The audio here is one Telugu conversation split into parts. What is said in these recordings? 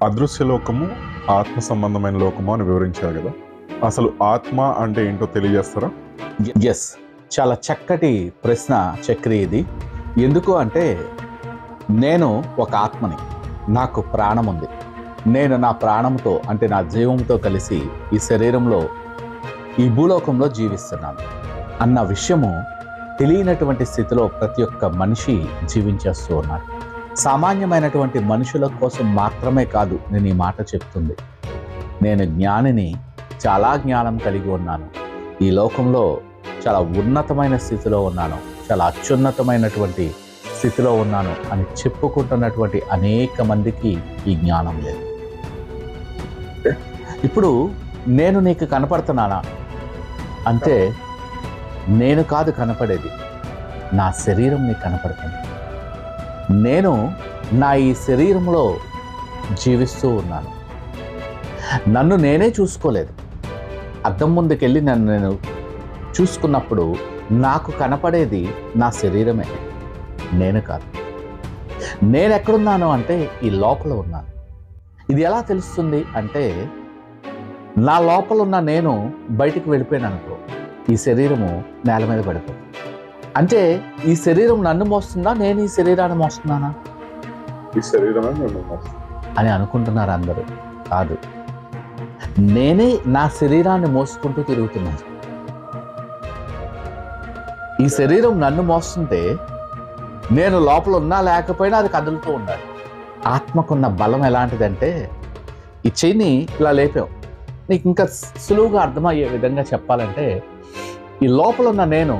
అదృశ్య లోకము, ఆత్మ సంబంధమైన లోకము అని వివరించారు కదా. అసలు ఆత్మ అంటే ఏంటో తెలియజేస్తారా? ఎస్, చాలా చక్కటి ప్రశ్న చక్రి ఇది. ఎందుకు అంటే నేను ఒక ఆత్మని, నాకు ప్రాణం ఉంది. నేను నా ప్రాణంతో అంటే నా జీవంతో కలిసి ఈ శరీరంలో ఈ భూలోకంలో జీవిస్తున్నాను అన్న విషయము తెలియనటువంటి స్థితిలో ప్రతి ఒక్క మనిషి జీవించేస్తూ ఉన్నారు. సామాన్యమైనటువంటి మనుషుల కోసం మాత్రమే కాదు నేను ఈ మాట చెప్తుంది. నేను జ్ఞానిని, చాలా జ్ఞానం కలిగి ఉన్నాను, ఈ లోకంలో చాలా ఉన్నతమైన స్థితిలో ఉన్నాను, చాలా అత్యున్నతమైనటువంటి స్థితిలో ఉన్నాను అని చెప్పుకుంటున్నటువంటి అనేక మందికి ఈ జ్ఞానం లేదు. ఇప్పుడు నేను నీకు కనపడుతున్నానా అంటే నేను కాదు కనపడేది, నా శరీరం నీకు కనపడుతుంది. నేను నా ఈ శరీరంలో జీవిస్తూ ఉన్నాను. నన్ను నేనే చూసుకోలేదు. అద్దం ముందుకెళ్ళి నన్ను నేను చూసుకున్నప్పుడు నాకు కనపడేది నా శరీరమే, నేను కాదు. నేను ఎక్కడున్నాను అంటే ఈ లోపల ఉన్నాను. ఇది ఎలా తెలుస్తుంది అంటే నా లోపల ఉన్న నేను బయటికి వెళ్ళిపోయాను అనుకో, ఈ శరీరము నేల మీద పడిపోతుంది. అంటే ఈ శరీరం నన్ను మోస్తుందా, నేను ఈ శరీరాన్ని మోస్తున్నానా? ఈ శరీరమే అని అనుకుంటున్నారు అందరూ. కాదు, నేనే నా శరీరాన్ని మోసుకుంటూ తిరుగుతున్నాను. ఈ శరీరం నన్ను మోస్తుంటే నేను లోపల ఉన్నా లేకపోయినా అది కదులుతూ ఉండాలి. ఆత్మకున్న బలం ఎలాంటిదంటే ఈ చెయ్యిని ఇలా లేపావు, నీకు ఇంకా సులువుగా అర్థమయ్యే విధంగా చెప్పాలంటే ఈ లోపల ఉన్న నేను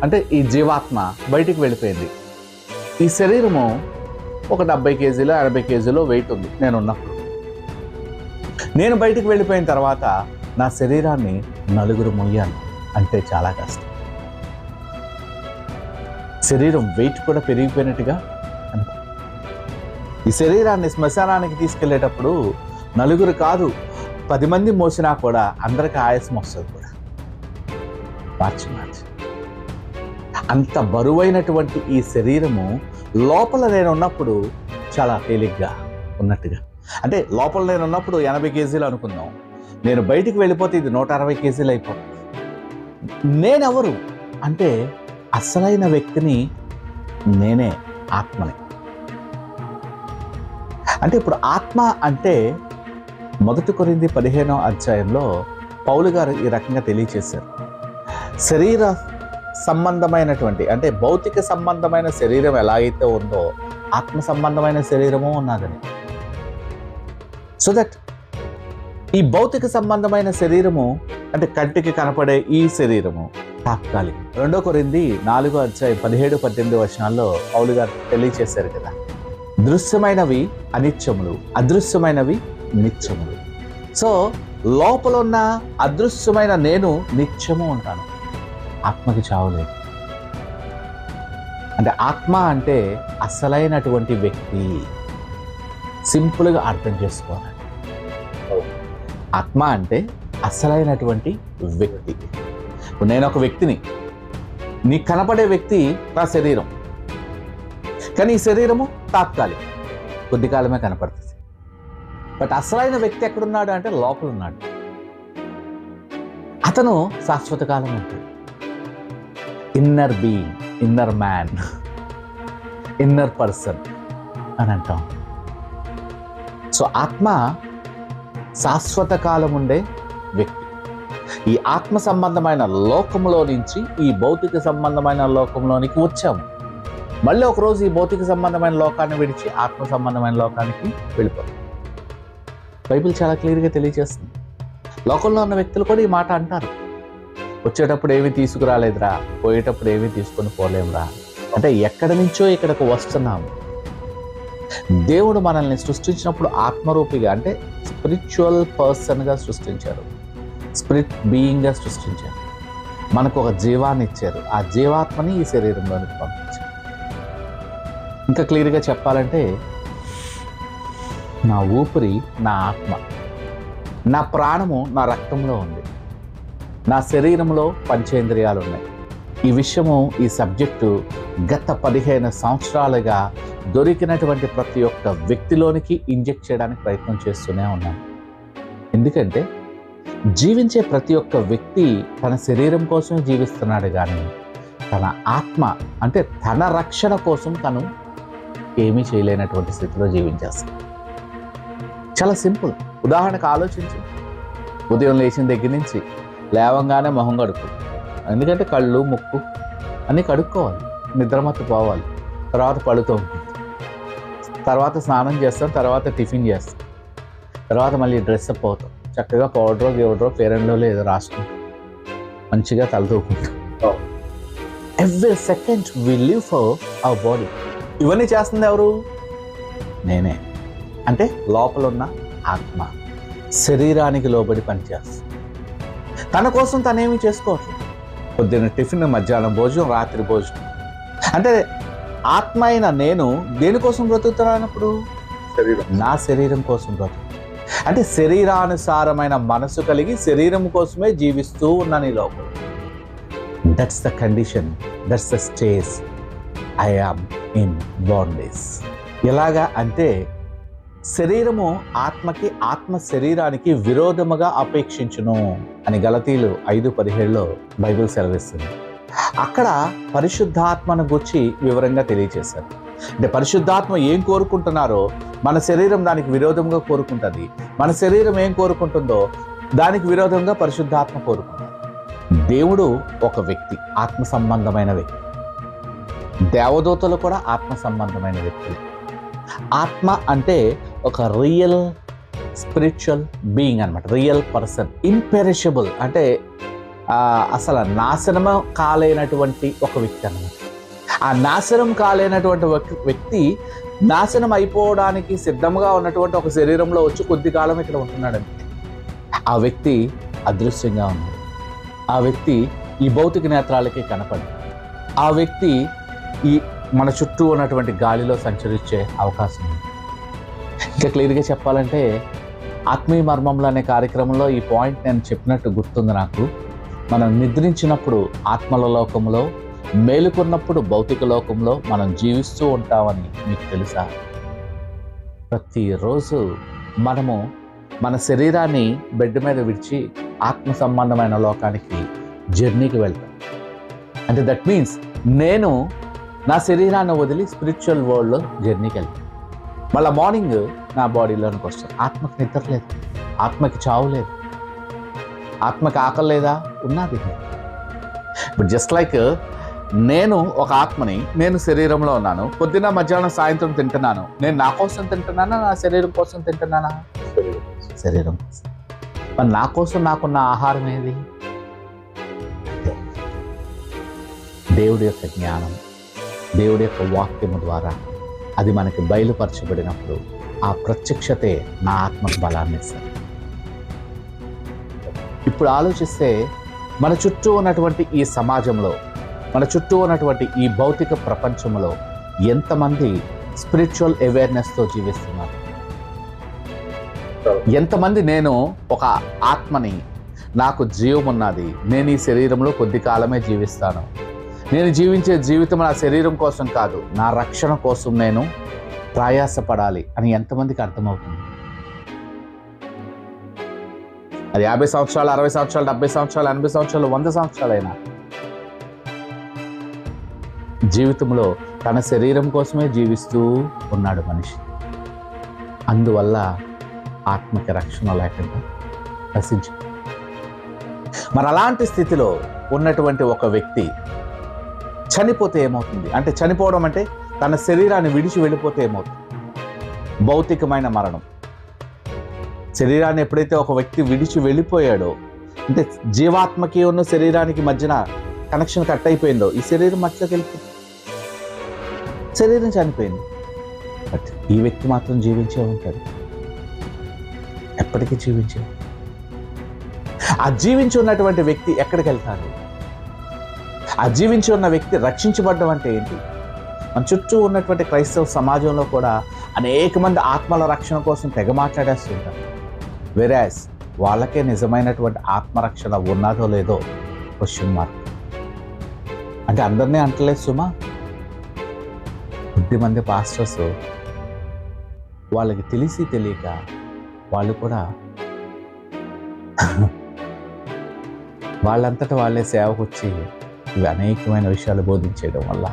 అంటే ఈ జీవాత్మ బయటికి వెళ్ళిపోయింది. ఈ శరీరము ఒక 70 కేజీలో 80 కేజీలో వెయిట్ ఉంది నేనున్నప్పుడు. నేను బయటికి వెళ్ళిపోయిన తర్వాత నా శరీరాన్ని నలుగురు మొయ్యాలి అంటే చాలా కష్టం. శరీరం వెయిట్ కూడా పెరిగిపోయినట్టుగా అనుకో. ఈ శరీరాన్ని శ్మశానానికి తీసుకెళ్లేటప్పుడు నలుగురు కాదు 10 మంది మోసినా కూడా అందరికి ఆయాసం వస్తుంది కూడా. మార్చి అంత బరువైనటువంటి ఈ శరీరము లోపల నేను ఉన్నప్పుడు చాలా తేలిగ్గా ఉన్నట్టుగా. అంటే లోపల నేను ఉన్నప్పుడు 80 కేజీలు అనుకుందాం, నేను బయటికి వెళ్ళిపోతే ఇది 160 కేజీలు అయిపోతుంది. నేనెవరు అంటే అసలైన వ్యక్తిని నేనే, ఆత్మని. అంటే ఇప్పుడు ఆత్మ అంటే 1 కొరింథీ 15వ అధ్యాయంలో పౌలు గారు ఈ రకంగా తెలియచేశారు. శరీర సంబంధమైనటువంటి అంటే భౌతిక సంబంధమైన శరీరం ఎలా అయితే ఉందో ఆత్మ సంబంధమైన శరీరము ఉన్నదని. సో దట్ ఈ భౌతిక సంబంధమైన శరీరము అంటే కంటికి కనపడే ఈ శరీరము తాత్కాలిక. 2 కొరింథీ 4వ అధ్యాయం 17-18 వచనాల్లో పౌలు గారు తెలియచేశారు కదా, దృశ్యమైనవి అనిత్యములు, అదృశ్యమైనవి నిత్యములు. సో లోపల ఉన్న అదృశ్యమైన నేను నిత్యము ఉంటాను, ఆత్మకి చావులేదు. అంటే ఆత్మ అంటే అసలైనటువంటి వ్యక్తి. సింపుల్గా అర్థం చేసుకోవాలి. ఆత్మ అంటే అసలైనటువంటి వ్యక్తి. ఇప్పుడు నేను ఒక వ్యక్తిని, నీకు కనపడే వ్యక్తి నా శరీరం, కానీ ఈ శరీరము తాత్కాలిక, కొద్ది కాలమే కనపడుతుంది. బట్ అసలైన వ్యక్తి ఎక్కడున్నాడు అంటే లోపల ఉన్నాడు. అతను శాశ్వత కాలం ఉంటాడు. Inner being, inner man, inner person అని అంటాం. సో ఆత్మ శాశ్వత కాలం ఉండే వ్యక్తి. ఈ ఆత్మ సంబంధమైన లోకంలో నుంచి ఈ భౌతిక సంబంధమైన లోకంలోనికి వచ్చాము. మళ్ళీ ఒకరోజు ఈ భౌతిక సంబంధమైన లోకాన్ని విడిచి ఆత్మ సంబంధమైన లోకానికి వెళ్ళిపోతాం. బైబిల్ చాలా క్లియర్గా తెలియజేస్తుంది. లోకంలో ఉన్న వ్యక్తులు కూడా ఈ మాట అంటారు, వచ్చేటప్పుడు ఏమీ తీసుకురాలేదురా, పోయేటప్పుడు ఏమీ తీసుకొని పోలేమురా. అంటే ఎక్కడి నుంచో ఇక్కడికి వస్తున్నాము. దేవుడు మనల్ని సృష్టించినప్పుడు ఆత్మరూపిగా అంటే స్పిరిచువల్ పర్సన్గా సృష్టించారు, స్పిరిట్ బీయింగ్గా సృష్టించారు. మనకు ఒక జీవాన్ని ఇచ్చారు, ఆ జీవాత్మని ఈ శరీరంలోనికి పంపించారు. ఇంకా క్లియర్గా చెప్పాలంటే నా ఊపిరి నా ఆత్మ, నా ప్రాణము నా రక్తంలో ఉంది, నా శరీరంలో పంచేంద్రియాలు ఉన్నాయి. ఈ విషయము, ఈ సబ్జెక్టు గత 15 సంవత్సరాలుగా దొరికినటువంటి ప్రతి ఒక్క వ్యక్తిలోనికి ఇంజెక్ట్ చేయడానికి ప్రయత్నం చేస్తూనే ఉన్నాను. ఎందుకంటే జీవించే ప్రతి ఒక్క వ్యక్తి తన శరీరం కోసం జీవిస్తున్నాడు, కానీ తన ఆత్మ అంటే తన రక్షణ కోసం తను ఏమీ చేయలేనటువంటి స్థితిలో జీవించేస్తాడు. చాలా సింపుల్. ఉదాహరణకు ఆలోచించు. ఉదయం లేచిన దగ్గర నుంచి లేవంగానే మొహం కడుక్కో. ఎందుకంటే కళ్ళు, ముక్కు అన్నీ కడుక్కోవాలి. నిద్రమత్తు పోవాలి. తర్వాత పళ్ళుతో తర్వాత స్నానం చేస్తాం, తర్వాత టిఫిన్ చేస్తాం, తర్వాత మళ్ళీ డ్రెస్అప్ అవుతాం. చక్కగా పౌడరో గివడరో ఫెయిర్ అండ్ లవ్లీ ఏదో రాసుకుంటాం, మంచిగా తలతూకుంటాం. Every second we live for our body. ఇవన్నీ చేస్తుంది ఎవరు? నేనే. అంటే లోపల ఉన్న ఆత్మ శరీరానికి లోబడి పనిచేస్తుంది. తన కోసం తనేమి చేసుకోవచ్చు. పొద్దున్న టిఫిన్, మధ్యాహ్నం భోజనం, రాత్రి భోజనం. అంటే ఆత్మ అయిన నేను దేనికోసం బ్రతుకుతున్నానప్పుడు? నా శరీరం కోసం బ్రతుకు. అంటే శరీరానుసారమైన మనసు కలిగి శరీరం కోసమే జీవిస్తూ ఉన్నాను ఈ లోపల. That's the condition, that's the stage I am in bondage. ఎలాగా అంటే శరీరము ఆత్మకి, ఆత్మ శరీరానికి విరోధముగా అపేక్షించును అని గలతీలు 5:17 బైబిల్ సెలవిస్తుంది. అక్కడ పరిశుద్ధాత్మను గురించి వివరంగా తెలియజేశారు. అంటే పరిశుద్ధాత్మ ఏం కోరుకుంటున్నారో మన శరీరం దానికి విరోధంగా కోరుకుంటుంది. మన శరీరం ఏం కోరుకుంటుందో దానికి విరోధంగా పరిశుద్ధాత్మ కోరుకుంటుంది. దేవుడు ఒక వ్యక్తి, ఆత్మ సంబంధమైన వ్యక్తి. దేవదూతలు కూడా ఆత్మ సంబంధమైన వ్యక్తులు. ఆత్మ అంటే ఒక రియల్ స్పిరిచువల్ బీయింగ్ అన్నమాట, రియల్ పర్సన్. ఇంపెరిషబుల్ అంటే అసలు నాశనము కాలేనటువంటి ఒక వ్యక్తి అన్నమాట. ఆ నాశనం కాలేనటువంటి వ్యక్తి నాశనం అయిపోవడానికి సిద్ధంగా ఉన్నటువంటి ఒక శరీరంలో వచ్చి కొద్ది కాలం ఇక్కడ ఉంటున్నాడంటే ఆ వ్యక్తి అదృశ్యంగా ఉన్నాడు. ఆ వ్యక్తి ఈ భౌతిక నేత్రాలకి కనపడి, ఆ వ్యక్తి ఈ మన చుట్టూ ఉన్నటువంటి గాలిలో సంచరించే అవకాశం ఉంది. ఇంకా క్లియర్గా చెప్పాలంటే ఆత్మీయ మర్మంలో అనే కార్యక్రమంలో ఈ పాయింట్ నేను చెప్పినట్టు గుర్తుంది నాకు. మనం నిద్రించినప్పుడు ఆత్మల లోకంలో, మేలుకున్నప్పుడు భౌతిక లోకంలో మనం జీవిస్తూ ఉంటామని మీకు తెలుసా? ప్రతిరోజు మనము మన శరీరాన్ని బెడ్ మీద విడిచి ఆత్మ సంబంధమైన లోకానికి జర్నీకి వెళ్తాం. అంటే దట్ మీన్స్ నేను నా శరీరాన్ని వదిలి స్పిరిచువల్ వరల్డ్లో జర్నీకి వెళ్తాను. మళ్ళీ మార్నింగ్ నా బాడీలోనికి వస్తాను. ఆత్మకి నిద్ర లేదు, ఆత్మకి చావు లేదు, ఆత్మకి ఆకలి లేదా? ఉన్నది. బట్ జస్ట్ లైక్ నేను ఒక ఆత్మని, నేను శరీరంలో ఉన్నాను. పొద్దున్న, మధ్యాహ్నం, సాయంత్రం తింటున్నాను. నేను నా కోసం తింటున్నానా, నా శరీరం కోసం తింటున్నానా? శరీరం కోసం. మరి నా కోసం నాకున్న ఆహారం ఏది? దేవుడి యొక్క జ్ఞానం, దేవుడి యొక్క వాక్యము ద్వారా అది మనకి బయలుపరచబడినప్పుడు ఆ ప్రత్యక్షతే నా ఆత్మకు బలాన్ని ఇస్తుంది. ఇప్పుడు ఆలోచిస్తే మన చుట్టూ ఉన్నటువంటి ఈ సమాజంలో, మన చుట్టూ ఉన్నటువంటి ఈ భౌతిక ప్రపంచంలో ఎంతమంది స్పిరిచువల్ అవేర్నెస్తో జీవిస్తున్నారు? ఎంతమంది నేను ఒక ఆత్మని, నాకు జీవం ఉన్నది, నేను ఈ శరీరంలో కొద్ది కాలమే జీవిస్తాను, నేను జీవించే జీవితం నా శరీరం కోసం కాదు, నా రక్షణ కోసం నేను ప్రయాసపడాలి అని ఎంతమందికి అర్థమవుతుంది? అది 50 సంవత్సరాలు, 60 సంవత్సరాలు, 70 సంవత్సరాలు, 80 సంవత్సరాలు, 100 సంవత్సరాలైనా జీవితంలో తన శరీరం కోసమే జీవిస్తూ ఉన్నాడు మనిషి. అందువల్ల ఆత్మకి రక్షణ లేకుండా నశించు. మరి అలాంటి స్థితిలో ఉన్నటువంటి ఒక వ్యక్తి చనిపోతే ఏమవుతుంది? అంటే చనిపోవడం అంటే తన శరీరాన్ని విడిచి వెళ్ళిపోతే ఏమవుతుంది? భౌతికమైన మరణం. శరీరాన్ని ఎప్పుడైతే ఒక వ్యక్తి విడిచి వెళ్ళిపోయాడో, అంటే జీవాత్మకి ఉన్న శరీరానికి మధ్యన కనెక్షన్ కట్ అయిపోయిందో, ఈ శరీరం మధ్యలోకి వెళ్ళిపోయింది, శరీరం చనిపోయింది. బట్ ఈ వ్యక్తి మాత్రం జీవించే ఉంటాడు, ఎప్పటికీ జీవించే. ఆ జీవించి ఉన్నటువంటి వ్యక్తి ఎక్కడికి వెళ్తాడు? ఆ జీవించి ఉన్న వ్యక్తి రక్షించబడ్డం అంటే ఏంటి? మన చుట్టూ ఉన్నటువంటి క్రైస్తవ సమాజంలో కూడా అనేక మంది ఆత్మల రక్షణ కోసం తెగ మాట్లాడేస్తుంటారు. వెరాస్ వాళ్ళకే నిజమైనటువంటి ఆత్మరక్షణ ఉన్నదో లేదో క్వశ్చన్ మార్క్. అంటే అందరినీ అంటలేదు సుమా, కొద్దిమంది పాస్టర్స్ వాళ్ళకి తెలిసి తెలియక వాళ్ళు కూడా వాళ్ళంతటా వాళ్ళే సేవకు వచ్చి ఇవి అనేకమైన విషయాలు బోధించేయడం వల్ల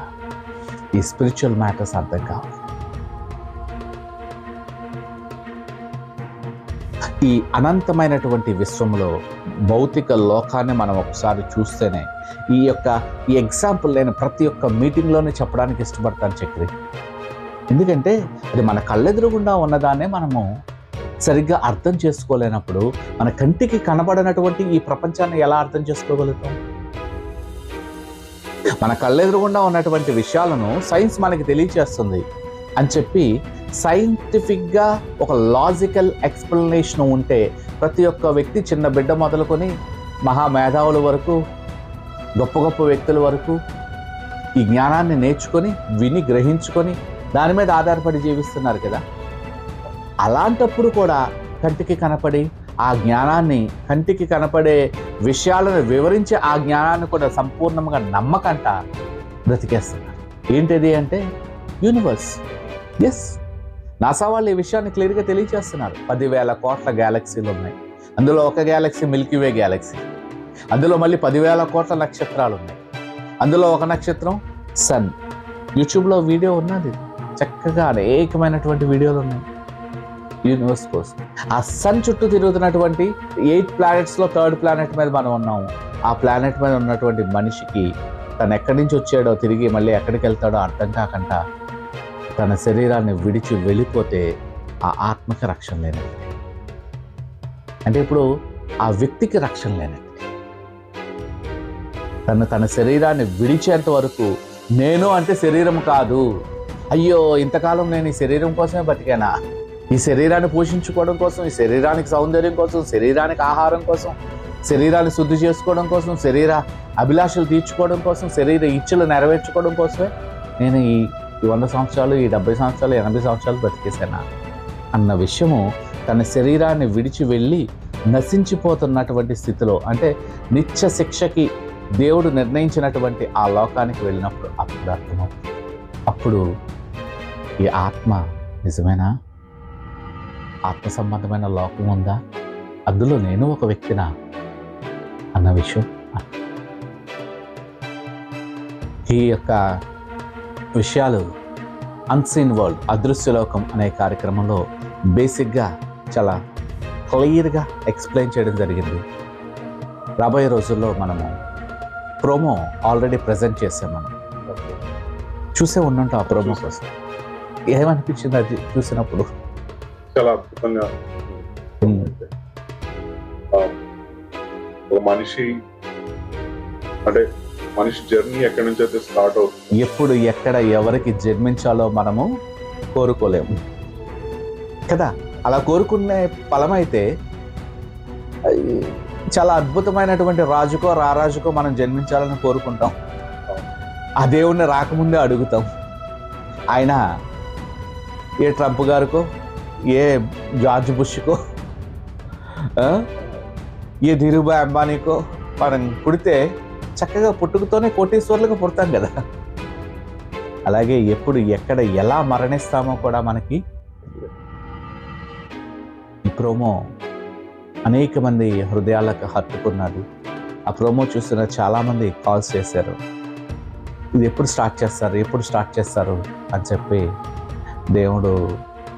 ఈ స్పిరిచువల్ మ్యాటర్స్ అర్థం కావు. ఈ అనంతమైనటువంటి విశ్వంలో భౌతిక లోకాన్ని మనం ఒకసారి చూస్తేనే ఈ ఎగ్జాంపుల్ నేను ప్రతి ఒక్క మీటింగ్లోనే చెప్పడానికి ఇష్టపడతాను చక్రి. ఎందుకంటే అది మన కళ్ళెదురుగుండా ఉన్నదాన్నే మనము సరిగ్గా అర్థం చేసుకోలేనప్పుడు మన కంటికి కనబడినటువంటి ఈ ప్రపంచాన్ని ఎలా అర్థం చేసుకోగలుగుతాం? మన కళ్ళెదురుగుండా ఉన్నటువంటి విషయాలను సైన్స్ మనకి తెలియచేస్తుంది అని చెప్పి సైంటిఫిక్గా ఒక లాజికల్ ఎక్స్ప్లెనేషన్ ఉంటే ప్రతి ఒక్క వ్యక్తి, చిన్న బిడ్డ మొదలుకొని మహామేధావుల వరకు, గొప్ప గొప్ప వ్యక్తుల వరకు ఈ జ్ఞానాన్ని నేర్చుకొని విని గ్రహించుకొని దాని మీద ఆధారపడి జీవిస్తున్నారు కదా. అలాంటప్పుడు కూడా కంటికి కనపడి ఆ జ్ఞానాన్ని, కంటికి కనపడే విషయాలను వివరించే ఆ జ్ఞానాన్ని కూడా సంపూర్ణంగా నమ్మకంట బ్రతికేస్తున్నారు. ఏంటిది అంటే యూనివర్స్. ఎస్, నాసా వాళ్ళు ఈ విషయాన్ని క్లియర్గా తెలియజేస్తున్నారు. 10,000 కోట్ల గ్యాలక్సీలు ఉన్నాయి. అందులో ఒక గ్యాలక్సీ మిల్కీవే గ్యాలక్సీ. అందులో మళ్ళీ 10,000 కోట్ల నక్షత్రాలు ఉన్నాయి. అందులో ఒక నక్షత్రం సన్. యూట్యూబ్లో వీడియో ఉన్నది, చక్కగా అనేకమైనటువంటి వీడియోలు ఉన్నాయి యూనివర్స్ కోసం. ఆ సన్ చుట్టూ తిరుగుతున్నటువంటి 8 ప్లానెట్స్లో 3rd ప్లానెట్ మీద మనం ఉన్నాము. ఆ ప్లానెట్ మీద ఉన్నటువంటి మనిషికి తను ఎక్కడి నుంచి వచ్చాడో, తిరిగి మళ్ళీ ఎక్కడికి వెళ్తాడో అర్థం కాకుండా తన శరీరాన్ని విడిచి వెళ్ళిపోతే ఆ ఆత్మకి రక్షణ లేనట్టు. అంటే ఇప్పుడు ఆ వ్యక్తికి రక్షణ లేనట్టు. తన శరీరాన్ని విడిచేంత వరకు నేను అంటే శరీరం కాదు, అయ్యో ఇంతకాలం నేను ఈ శరీరం కోసమే బతికానా, ఈ శరీరాన్ని పోషించుకోవడం కోసం, ఈ శరీరానికి సౌందర్యం కోసం, శరీరానికి ఆహారం కోసం, శరీరాన్ని శుద్ధి చేసుకోవడం కోసం, శరీర అభిలాషలు తీర్చుకోవడం కోసం, శరీర ఇచ్చలు నెరవేర్చుకోవడం కోసమే నేను ఈ 100 సంవత్సరాలు, ఈ 70 సంవత్సరాలు, 80 సంవత్సరాలు బ్రతికేశానా అన్న విషయము తన శరీరాన్ని విడిచి వెళ్ళి నశించిపోతున్నటువంటి స్థితిలో, అంటే నిత్య శిక్షకి దేవుడు నిర్ణయించినటువంటి ఆ లోకానికి వెళ్ళినప్పుడు అప్పుడు అర్థమవుతుంది. అప్పుడు ఈ ఆత్మ నిజమేనా? ఆత్మ సంబంధమైన లోకం ఉందా? అందులో నేను ఒక వ్యక్తినా అన్న విషయం. ఈ యొక్క విషయాలు అన్సీన్ వరల్డ్, అదృశ్యలోకం అనే కార్యక్రమంలో బేసిక్గా చాలా క్లియర్గా ఎక్స్ప్లెయిన్ చేయడం జరిగింది. రాబోయే రోజుల్లో మనము ప్రోమో ఆల్రెడీ ప్రజెంట్ చేసాం. మనం చూసే ఉన్నట్టు ఆ ప్రోమో కోసం ఏమనిపించింది అది చూసినప్పుడు? చాలా అద్భుతంగా. ఒక మనిషి అంటే మనిషి జర్నీ ఎక్కడి నుంచి అయితే స్టార్ట్ అవుతుంది, ఎప్పుడు ఎక్కడ ఎవరికి జన్మించాలో మనము కోరుకోలేము కదా. అలా కోరుకునే ఫలమైతే చాలా అద్భుతమైనటువంటి రాజుకో రారాజుకో మనం జన్మించాలని కోరుకుంటాం. ఆ దేవుణ్ణి రాకముందే అడుగుతాం. ఆయన ఏ ట్రంప్ గారికో, ఏ జార్జ్ బుష్కో, ఏ ధీరుభాయ్ అంబానీకో మనం పుడితే చక్కగా పుట్టుకతోనే కోటీశ్వర్లకు పుడతాం కదా. అలాగే ఎప్పుడు ఎక్కడ ఎలా మరణిస్తామో కూడా మనకి. ఈ ప్రోమో అనేక మంది హృదయాలకు హత్తుకున్నది. ఆ ప్రోమో చూసిన చాలామంది కాల్స్ చేశారు, ఇది ఎప్పుడు స్టార్ట్ చేస్తారు అని చెప్పి దేవుడు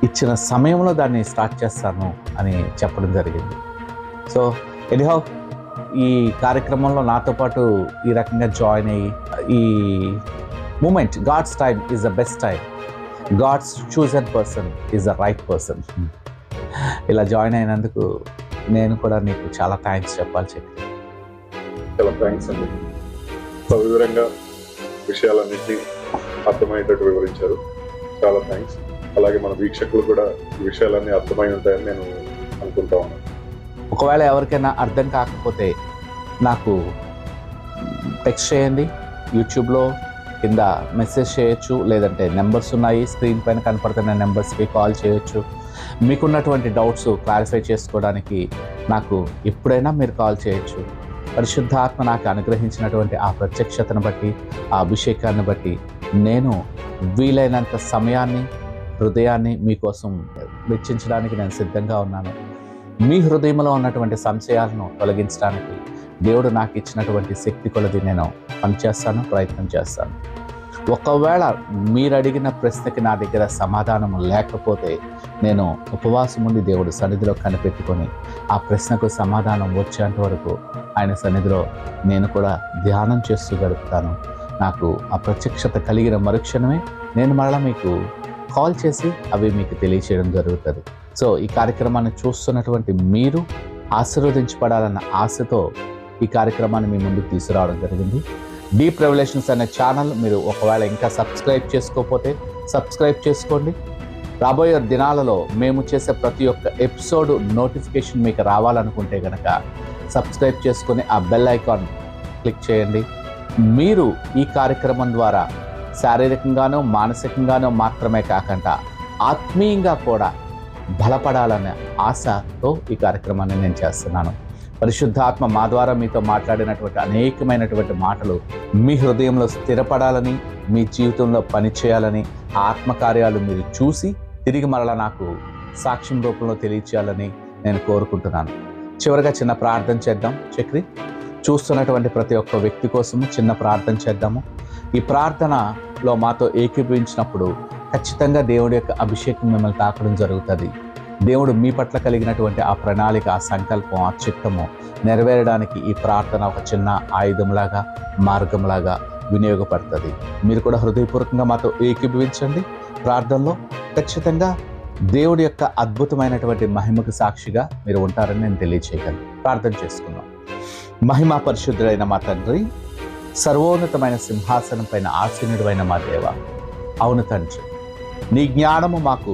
ఇచ్చిన సమయంలో దాన్ని స్టార్ట్ చేస్తాను అని చెప్పడం జరిగింది. సో ఎనీహౌ ఈ కార్యక్రమంలో నాతో పాటు ఈ రకంగా జాయిన్ అయ్యి, ఈ moment God's time is the best time, God's chosen person is the right person, ఇలా జాయిన్ అయినందుకు నేను కూడా నీకు చాలా థ్యాంక్స్ చెప్పాలి చెప్పి. చాలా థ్యాంక్స్ అండి. సవివరంగా విషయాలన్నింటినీ అర్థమయ్యేటట్టు వివరించారు. చాలా థ్యాంక్స్. అలాగే మన వీక్షకులు కూడా ఈ విషయాలన్నీ అర్థమై ఉంటాయని నేను అనుకుంటా ఉన్నాను. ఒకవేళ ఎవరికైనా అర్థం కాకపోతే నాకు టెక్స్ట్ చేయండి, యూట్యూబ్లో కింద మెసేజ్ చేయొచ్చు, లేదంటే నెంబర్స్ ఉన్నాయి స్క్రీన్ పైన కనపడుతున్న నెంబర్స్కి కాల్ చేయొచ్చు. మీకున్నటువంటి డౌట్స్ క్లారిఫై చేసుకోవడానికి నాకు ఎప్పుడైనా మీరు కాల్ చేయొచ్చు. పరిశుద్ధాత్మ నాకు అనుగ్రహించినటువంటి ఆ ప్రత్యక్షతను బట్టి, ఆ అభిషేకాన్ని బట్టి నేను వీలైనంత సమయాన్ని, హృదయాన్ని మీకోసం వెచ్చించడానికి నేను సిద్ధంగా ఉన్నాను. మీ హృదయంలో ఉన్నటువంటి సంశయాలను తొలగించడానికి దేవుడు నాకు ఇచ్చినటువంటి శక్తి కొలది నేను పనిచేస్తాను, ప్రయత్నం చేస్తాను. ఒకవేళ మీరు అడిగిన ప్రశ్నకి నా దగ్గర సమాధానం లేకపోతే నేను ఉపవాసం ఉండి దేవుడు సన్నిధిలో కనిపెట్టుకొని ఆ ప్రశ్నకు సమాధానం వచ్చేంత వరకు ఆయన సన్నిధిలో నేను కూడా ధ్యానం చేస్తూ గడుపుతాను. నాకు ఆ ప్రత్యక్షత కలిగిన మరుక్షణమే నేను మరలా మీకు కాల్ చేసి అవి మీకు తెలియచేయడం జరుగుతుంది. సో ఈ కార్యక్రమాన్ని చూస్తున్నటువంటి మీరు ఆశీర్వదించబడాలన్న ఆశతో ఈ కార్యక్రమాన్ని మీ ముందుకు తీసుకురావడం జరిగింది. డీప్ రెవల్యూషన్స్ అనే ఛానల్ మీరు ఒకవేళ ఇంకా సబ్స్క్రైబ్ చేసుకోకపోతే సబ్స్క్రైబ్ చేసుకోండి. రాబోయే దినాలలో మేము చేసే ప్రతి ఒక్క ఎపిసోడ్ నోటిఫికేషన్ మీకు రావాలనుకుంటే కనుక సబ్స్క్రైబ్ చేసుకొని ఆ బెల్ ఐకాన్ క్లిక్ చేయండి. మీరు ఈ కార్యక్రమం ద్వారా శారీరకంగానో మానసికంగానో మాత్రమే కాకుండా ఆత్మీయంగా కూడా బలపడాలనే ఆశతో ఈ కార్యక్రమాన్ని నేను చేస్తున్నాను. పరిశుద్ధాత్మ మా ద్వారా మీతో మాట్లాడినటువంటి అనేకమైనటువంటి మాటలు మీ హృదయంలో స్థిరపడాలని, మీ జీవితంలో పనిచేయాలని, ఆత్మకార్యాలు మీరు చూసి తిరిగి మరలా నాకు సాక్ష్యం రూపంలో తెలియచేయాలని నేను కోరుకుంటున్నాను. చివరిగా చిన్న ప్రార్థన చేద్దాం. చక్రి, చూస్తున్నటువంటి ప్రతి ఒక్క వ్యక్తి కోసము చిన్న ప్రార్థన చేద్దాము. ఈ ప్రార్థనలో మాతో ఏకీభవించినప్పుడు ఖచ్చితంగా దేవుడి యొక్క అభిషేకం మిమ్మల్ని తాకడం జరుగుతుంది. దేవుడు మీ పట్ల కలిగినటువంటి ఆ ప్రణాళిక, ఆ సంకల్పం, ఆ చిత్తము నెరవేరడానికి ఈ ప్రార్థన ఒక చిన్న ఆయుధంలాగా, మార్గంలాగా వినియోగపడుతుంది. మీరు కూడా హృదయపూర్వకంగా మాతో ఏకీభవించండి. ప్రార్థనలో ఖచ్చితంగా దేవుడి యొక్క అద్భుతమైనటువంటి మహిమకు సాక్షిగా మీరు ఉంటారని నేను తెలియచేయగలను. ప్రార్థన చేసుకుందాం. మహిమా పరిశుద్ధుడైన మా తండ్రి, సర్వోన్నతమైన సింహాసనం పైన ఆసీనుడైన మా దేవ, అవును తండ్రి, నీ జ్ఞానము మాకు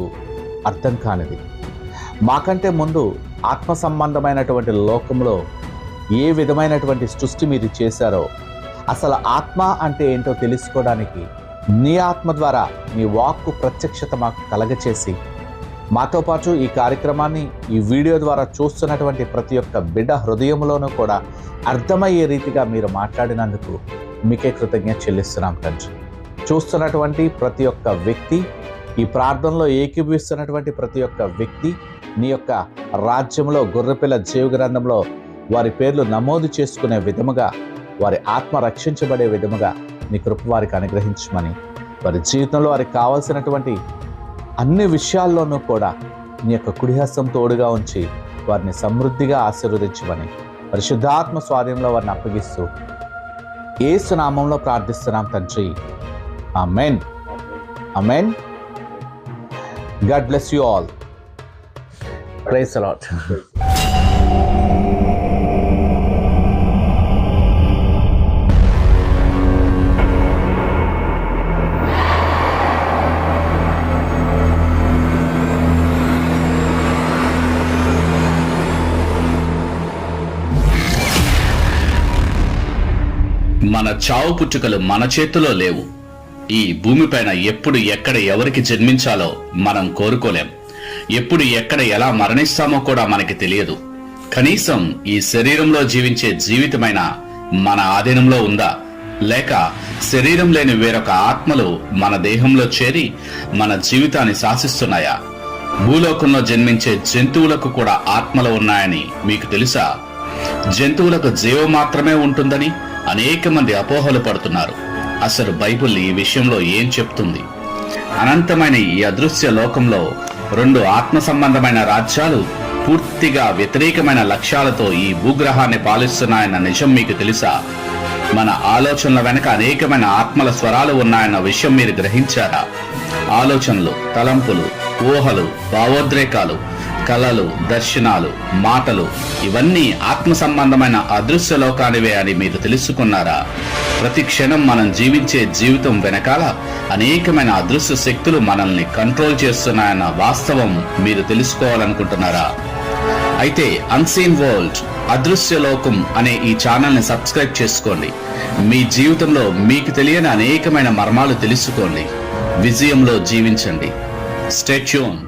అర్థం కానిది. మాకంటే ముందు ఆత్మ సంబంధమైనటువంటి లోకంలో ఏ విధమైనటువంటి సృష్టి మీరు చేశారో, అసలు ఆత్మ అంటే ఏంటో తెలుసుకోవడానికి నీ ఆత్మ ద్వారా నీ వాక్కు ప్రత్యక్షత మాకు కలగచేసి, మాతో పాటు ఈ కార్యక్రమాన్ని ఈ వీడియో ద్వారా చూస్తున్నటువంటి ప్రతి ఒక్క బిడ్డ హృదయంలోనూ కూడా అర్థమయ్యే రీతిగా మీరు మాట్లాడినందుకు మీకే కృతజ్ఞత చెల్లిస్తున్నాం తండ్రి. చూస్తున్నటువంటి ప్రతి ఒక్క వ్యక్తి, ఈ ప్రార్థనలో ఏకీభవిస్తున్నటువంటి ప్రతి ఒక్క వ్యక్తి నీ యొక్క రాజ్యంలో గొర్రెపిల్ల జీవ గ్రంథంలో వారి పేర్లు నమోదు చేసుకునే విధముగా, వారి ఆత్మ రక్షించబడే విధముగా నీ కృప వారికి అనుగ్రహించమని, వారి జీవితంలో వారికి కావాల్సినటువంటి అన్ని విషయాల్లోనూ కూడా నీ యొక్క కుడిహస్తం తోడుగా ఉంచి వారిని సమృద్ధిగా ఆశీర్వదించమని పరిశుద్ధాత్మ స్వాధీనంలో వారిని అప్పగిస్తూ యేసు నామంలో ప్రార్థిస్తున్నాం తండ్రి. ఆమేన్. ఆమేన్. God bless you all. Praise the Lord. మన చావు పుట్టుకలు మన చేతిలో లేవు. ఈ భూమిపైన ఎప్పుడు ఎక్కడ ఎవరికి జన్మించాలో మనం కోరుకోలేం. ఎప్పుడు ఎక్కడ ఎలా మరణిస్తామో కూడా మనకి తెలియదు. కనీసం ఈ శరీరంలో జీవించే జీవితమైన మన ఆధీనంలో ఉందా, లేక శరీరం లేని వేరొక ఆత్మలు మన దేహంలో చేరి మన జీవితాన్ని శాసిస్తున్నాయా? భూలోకంలో జన్మించే జంతువులకు కూడా ఆత్మలు ఉన్నాయని మీకు తెలుసా? జంతువులకు జీవం మాత్రమే ఉంటుందని అనేక మంది అపోహలు పడుతున్నారు. అసలు బైబిల్ ఈ విషయంలో ఏం చెప్తుంది? అనంతమైన ఈ అదృశ్య లోకంలో రెండు ఆత్మ సంబంధమైన రాజ్యాలు పూర్తిగా వ్యతిరేకమైన లక్ష్యాలతో ఈ భూగ్రహాన్ని పాలిస్తున్నాయన్న నిజం మీకు తెలుసా? మన ఆలోచనల వెనక అనేకమైన ఆత్మల స్వరాలు ఉన్నాయన్న విషయం మీరు గ్రహించారా? ఆలోచనలు, తలంపులు, ఊహలు, భావోద్రేకాలు, కలలు, దర్శనాలు, మాటలు ఇవన్నీ ఆత్మ సంబంధమైన అదృశ్య లోకానివే అని మీరు తెలుసుకున్నారా? ప్రతి క్షణం మనం జీవించే జీవితం వెనకాల అనేకమైన అదృశ్య శక్తులు మనల్ని కంట్రోల్ చేస్తున్నాయన్న వాస్తవం మీరు తెలుసుకోవాలనుకుంటున్నారా? అయితే అన్సీన్ వరల్డ్, అదృశ్య లోకం అనే ఈ ఛానల్ని సబ్స్క్రైబ్ చేసుకోండి. మీ జీవితంలో మీకు తెలియని అనేకమైన మర్మాలు తెలుసుకోండి. విజయంలో జీవించండి. Stay tune.